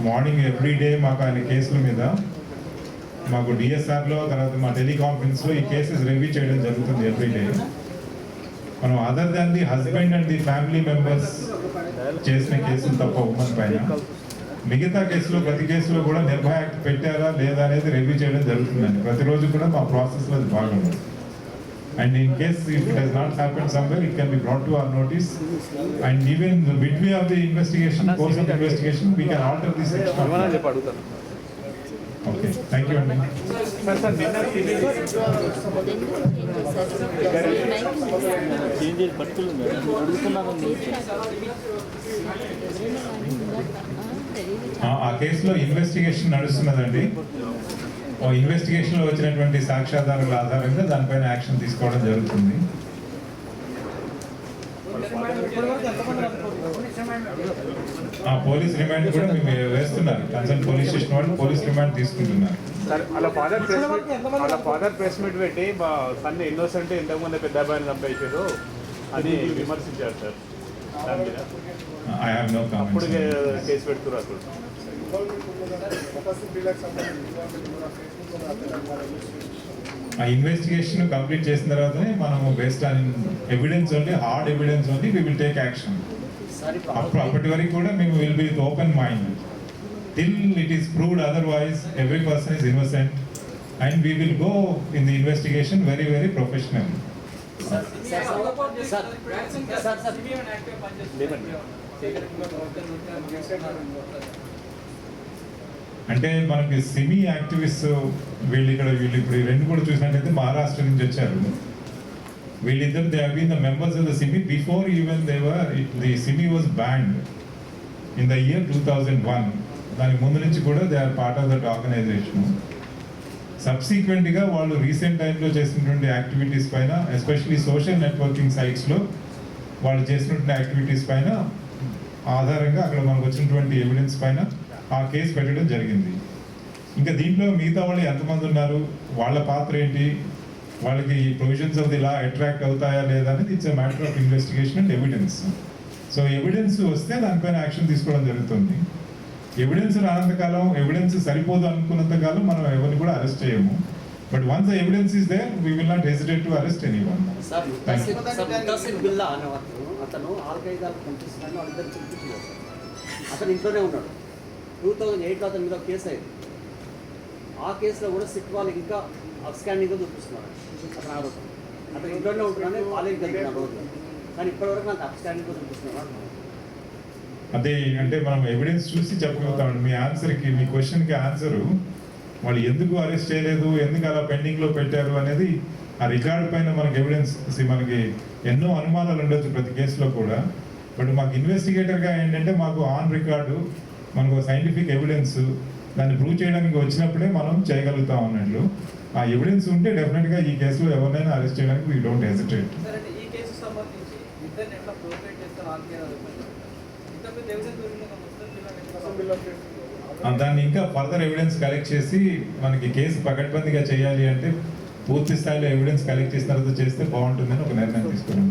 Morning everyday మాకు ఆయన కేసుల మీద మాకు డిఎస్ఆర్లో తర్వాత మా టెలికాన్ఫరెన్స్లో ఈ కేసెస్ రివ్యూ చేయడం జరుగుతుంది ఎవ్రీడే. మనం other than the husband and the family members చేసిన కేసులు తప్ప ఉమెన్ పైన మిగతా కేసులో ప్రతి కేసులో కూడా నిర్భయ యాక్ట్ పెట్టారా లేదా అనేది రివ్యూ చేయడం జరుగుతుందండి. ప్రతిరోజు కూడా మా ప్రాసెస్లో అది భాగం. And in case if it has not happened somewhere, it can be brought to our notice. And even in the midway of the investigation, course of the investigation, we can alter the section. Okay, thank you. ఆ కేసులో investigation నడుస్తున్నదండి. ఇన్వెస్టిగేషన్లో వచ్చినటువంటి సాక్ష్యాధారాల ఆధారంగా దానిపైన action తీసుకోవడం జరుగుతుంది. Police remand కూడా మేము వేస్తున్నారు. కన్సర్న్ పోలీస్ స్టేషన్ వాళ్ళు పోలీస్ రిమాండ్ తీసుకుంటున్నారు. వాళ్ళ ఫాదర్ ప్రెస్ మీట్ పెట్టి మా సన్ ఇన్నోసెంట్ ఇంతకుముందు పెద్ద అబ్బాయిని చంపేసారు అని విమర్శించారు సార్. అప్పుడు కేసు పెడుతున్నారు. ఆ ఇన్వెస్టిగేషన్ కంప్లీట్ చేసిన తర్వాతనే మనము based on evidence only, hard evidence only we will take action. అప్పటి వరకు కూడా మేము will be with open mind till it is proved otherwise every person is innocent and we will go in the investigation very very professional. అంటే మనకి Simi activist వీళ్ళు ఇప్పుడు రెండు కూడా చూసినట్టయితే మహారాష్ట్ర నుంచి వచ్చారు. వీళ్ళిద్దరు they have been the members of the SIMI before even the SIMI was banned in the year 2001. దానికి ముందు నుంచి కూడా they are part of that organisation. సబ్సీక్వెంట్గా వాళ్ళు రీసెంట్ టైంలో చేసినటువంటి యాక్టివిటీస్ పైన, ఎస్పెషలీ సోషల్ నెట్వర్కింగ్ సైట్స్లో వాళ్ళు చేసినటువంటి యాక్టివిటీస్ పైన ఆధారంగా అక్కడ మనకు వచ్చినటువంటి ఎవిడెన్స్ పైన ఆ కేసు పెట్టడం జరిగింది. ఇంకా దీంట్లో మిగతా వాళ్ళు ఎంతమంది ఉన్నారు, వాళ్ళ పాత్ర ఏంటి, వాళ్ళకి ఈ provisions of the law attract అవుతాయా లేదా అనేది it's a matter of investigation and evidence. So evidence వస్తే దానిపైన యాక్షన్ తీసుకోవడం జరుగుతుంది. ఎవిడెన్స్ రానంతకాలం, ఎవిడెన్స్ సరిపోదు అనుకున్నంతకాలం మనం ఎవరిని కూడా అరెస్ట్ చేయము. But once the evidence is there we will not hesitate to arrest anyone. అతను ఆల్ఖైదాకు పంపిస్తున్నాను, వాళ్ళిద్దరు చూపించలేదు. అతను ఇంట్లోనే ఉన్నాడు. 2008లో అతని మీద కేసు అయింది. ఆ కేసులో కూడా సిట్ వాళ్ళు ఇంకా అప్స్టాండింగ్గా చూపిస్తున్నారు. అతను ఆరోపణ అతను ఇంట్లోనే ఉంటున్నాను, కాలేజీకి వెళ్తున్నాను రోజు, కానీ ఇప్పటివరకు నాకు అప్స్టాండింగ్గా చూపిస్తున్నాను. అదే అంటే మనం ఎవిడెన్స్ చూసి చెప్పగలుగుతామండి. మీ ఆన్సర్కి, మీ క్వశ్చన్కి ఆన్సరు వాళ్ళు ఎందుకు అరెస్ట్ చేయలేదు, ఎందుకు అలా పెండింగ్లో పెట్టారు అనేది ఆ రికార్డు పైన మనకి ఎవిడెన్స్, మనకి ఎన్నో అనుమానాలు ఉండొచ్చు ప్రతి కేసులో కూడా. బట్ మాకు ఇన్వెస్టిగేటర్గా ఏంటంటే మాకు ఆన్ రికార్డు, మనకు సైంటిఫిక్ ఎవిడెన్స్, దాన్ని ప్రూవ్ చేయడానికి వచ్చినప్పుడే మనం చేయగలుగుతాం అన్నట్లు. ఆ ఎవిడెన్స్ ఉంటే డెఫినెట్గా ఈ కేసులో ఎవరినైనా అరెస్ట్ చేయడానికి వీ డోంట్ హెసిటేట్. దాన్ని ఇంకా ఫర్దర్ ఎవిడెన్స్ కలెక్ట్ చేసి మనకి కేసు పకడ్బందీగా చేయాలి అంటే పూర్తి స్థాయిలో ఎవిడెన్స్ కలెక్ట్ చేసిన తర్వాత చేస్తే బాగుంటుందని ఒక నిర్ణయం తీసుకున్నాం.